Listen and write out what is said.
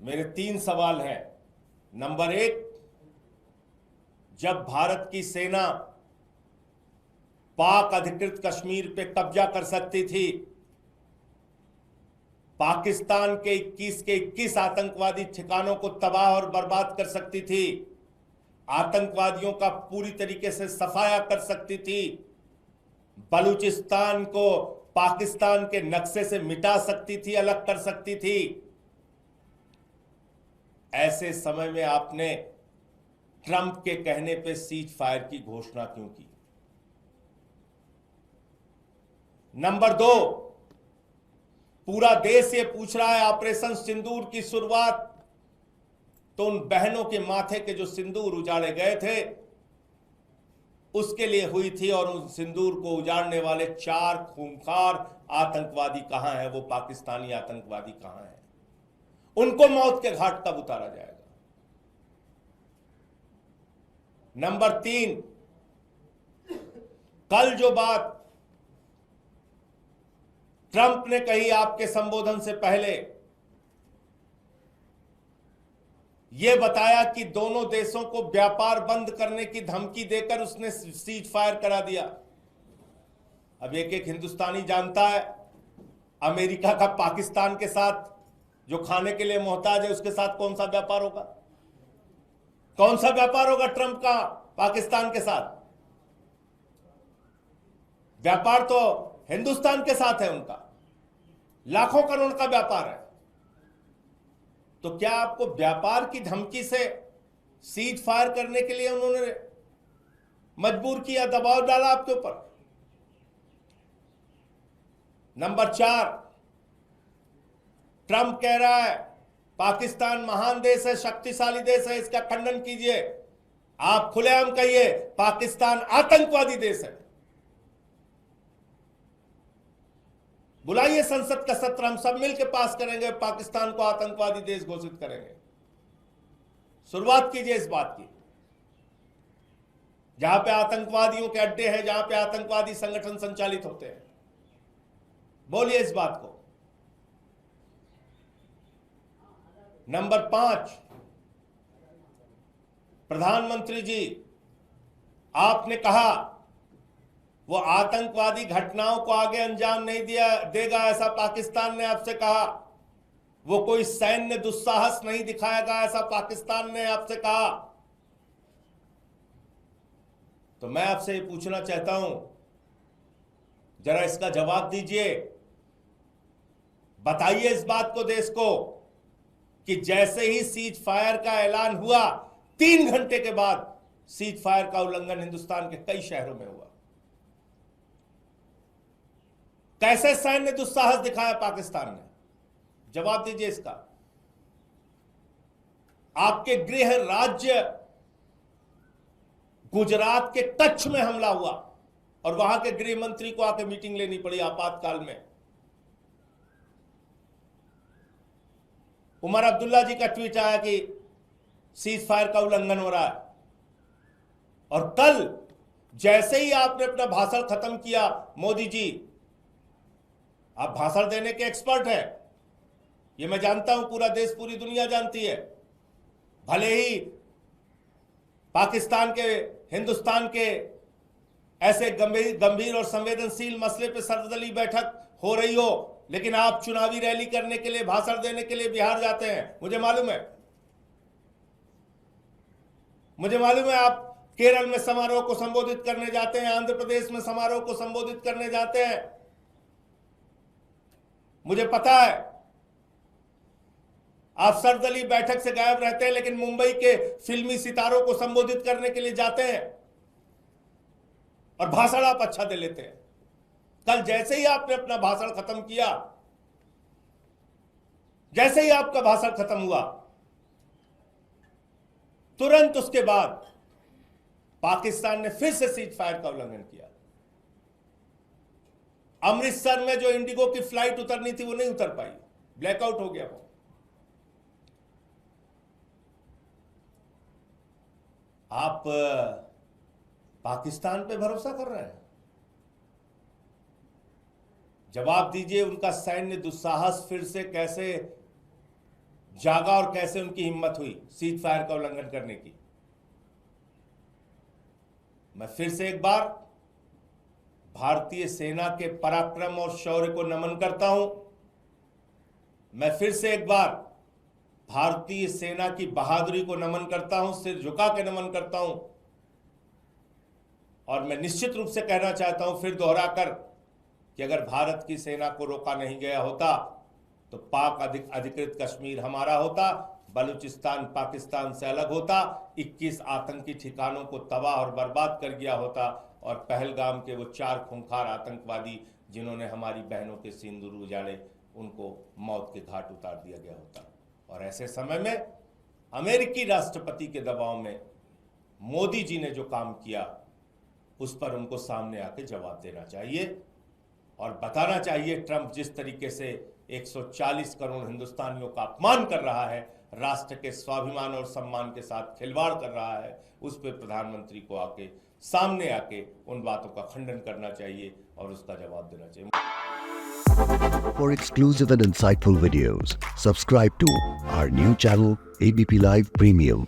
मेरे 3 सवाल हैं। नंबर 1, जब भारत की सेना पाक अधिकृत कश्मीर पे कब्जा कर सकती थी, पाकिस्तान के 21 आतंकवादी ठिकानों को तबाह और बर्बाद कर सकती थी, आतंकवादियों का पूरी तरीके से सफाया कर सकती थी, बलूचिस्तान को पाकिस्तान के नक्शे से मिटा सकती थी, अलग कर सकती थी, ऐसे समय में आपने ट्रंप के कहने पे सीज फायर की घोषणा क्यों की? नंबर 2, पूरा देश ये पूछ रहा है, ऑपरेशन सिंदूर की शुरुआत तो उन बहनों के माथे के जो सिंदूर उजाड़े गए थे उसके लिए हुई थी, और उन सिंदूर को उजाड़ने वाले 4 खूंखार आतंकवादी कहां हैं? वो पाकिस्तानी आतंकवादी कहां हैं? उनको मौत के घाट कब उतारा जाएगा? नंबर 3, कल जो बात ट्रंप ने कही आपके संबोधन से पहले, यह बताया कि दोनों देशों को व्यापार बंद करने की धमकी देकर उसने सीज फायर करा दिया। अब एक हिंदुस्तानी जानता है अमेरिका का पाकिस्तान के साथ जो खाने के लिए मोहताज है उसके साथ कौन सा व्यापार होगा? कौन सा व्यापार होगा ट्रंप का पाकिस्तान के साथ? व्यापार तो हिंदुस्तान के साथ है, उनका लाखों करोड़ का व्यापार है। तो क्या आपको व्यापार की धमकी से सीज फायर करने के लिए उन्होंने मजबूर किया, दबाव डाला आपके ऊपर? नंबर 4, ट्रंप कह रहा है पाकिस्तान महान देश है, शक्तिशाली देश है, इसका खंडन कीजिए। आप खुलेआम कहिए पाकिस्तान आतंकवादी देश है। बुलाइए संसद का सत्र, हम सब मिलकर पास करेंगे, पाकिस्तान को आतंकवादी देश घोषित करेंगे। शुरुआत कीजिए इस बात की। जहां पे आतंकवादियों के अड्डे हैं, जहां पे आतंकवादी संगठन संचालित होते हैं, बोलिए इस बात को। नंबर 5, प्रधानमंत्री जी, आपने कहा वो आतंकवादी घटनाओं को आगे अंजाम नहीं देगा, ऐसा पाकिस्तान ने आपसे कहा। वो कोई सैन्य दुस्साहस नहीं दिखाएगा, ऐसा पाकिस्तान ने आपसे कहा। तो मैं आपसे ये पूछना चाहता हूं, जरा इसका जवाब दीजिए। बताइए इस बात को देश को कि जैसे ही सीज फायर का ऐलान हुआ, 3 घंटे के बाद सीज फायर का उल्लंघन हिंदुस्तान के कई शहरों में हुआ। कैसे सैन्य दुस्साहस दिखाया पाकिस्तान ने? जवाब दीजिए इसका। आपके गृह राज्य गुजरात के कच्छ में हमला हुआ और वहां के गृह मंत्री को आके मीटिंग लेनी पड़ी आपातकाल में। उमर अब्दुल्ला जी का ट्वीट आया कि सीज फायर का उल्लंघन हो रहा है, और कल जैसे ही आपने अपना भाषण खत्म किया, मोदी जी, आप भाषण देने के एक्सपर्ट हैं, ये मैं जानता हूं, पूरा देश पूरी दुनिया जानती है। भले ही पाकिस्तान के, हिंदुस्तान के ऐसे गंभीर और संवेदनशील मसले पे सर्वदलीय बैठक हो रही हो, लेकिन आप चुनावी रैली करने के लिए, भाषण देने के लिए बिहार जाते हैं। मुझे मालूम है, आप केरल में समारोह को संबोधित करने जाते हैं, आंध्र प्रदेश में समारोह को संबोधित करने जाते हैं। मुझे पता है आप सर्वदलीय बैठक से गायब रहते हैं, लेकिन मुंबई के फिल्मी सितारों को संबोधित करने के लिए जाते हैं और भाषण आप अच्छा दे लेते हैं। कल जैसे ही आपने अपना भाषण खत्म किया, जैसे ही आपका भाषण खत्म हुआ, तुरंत उसके बाद पाकिस्तान ने फिर से सीज फायर का उल्लंघन किया। अमृतसर में जो इंडिगो की फ्लाइट उतरनी थी वो नहीं उतर पाई, ब्लैकआउट हो गया वो। आप पाकिस्तान पे भरोसा कर रहे हैं? जवाब दीजिए, उनका सैन्य दुस्साहस फिर से कैसे जागा और कैसे उनकी हिम्मत हुई सीज फायर का उल्लंघन करने की। मैं फिर से एक बार भारतीय सेना के पराक्रम और शौर्य को नमन करता हूं। मैं फिर से एक बार भारतीय सेना की बहादुरी को नमन करता हूं, सिर झुका के नमन करता हूं। और मैं निश्चित रूप से कहना चाहता हूं फिर दोहराकर कि अगर भारत की सेना को रोका नहीं गया होता तो पाक अधिकृत कश्मीर हमारा होता, बलूचिस्तान पाकिस्तान से अलग होता, 21 आतंकी ठिकानों को तबाह और बर्बाद कर गया होता और पहलगाम के वो 4 खूंखार आतंकवादी जिन्होंने हमारी बहनों के सिंदूर उजाड़े, उनको मौत के घाट उतार दिया गया होता। और ऐसे समय में अमेरिकी राष्ट्रपति के दबाव में मोदी जी ने जो काम किया उस पर उनको सामने आके जवाब देना चाहिए और बताना चाहिए ट्रंप जिस तरीके से 140 करोड़ हिंदुस्तानियों का अपमान कर रहा है, राष्ट्र के स्वाभिमान और सम्मान के साथ खिलवाड़ कर रहा है, उस पर प्रधानमंत्री को आके सामने आके उन बातों का खंडन करना चाहिए और उसका जवाब देना चाहिए। For exclusive and insightful videos, subscribe to our new channel ABP Live Premium.